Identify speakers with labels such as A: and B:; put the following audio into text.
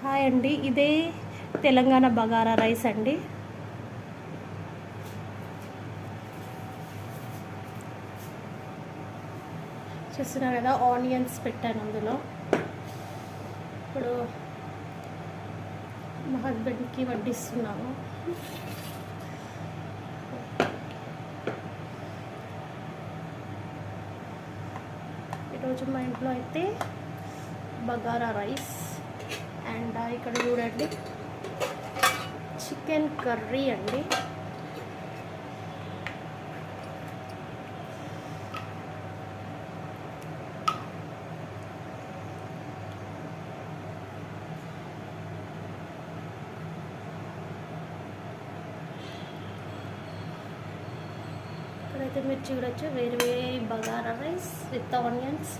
A: Hi అండి, ఇదే Telangana bagara rice అండి. చూస్తున్నారు కదా, ఆనియన్స్ పెట్టాను అందులో. ఇప్పుడు మా హస్బెండ్కి వడ్డిస్తున్నాను. ఈరోజు మా ఇంట్లో అయితే బగారా రైస్ అండ్ ఇక్కడ చూడండి చికెన్ కర్రీ అండి. ఇక్కడైతే మీరు చూడొచ్చు వేరే వేరే బగారా రైస్ విత్ ఆనియన్స్.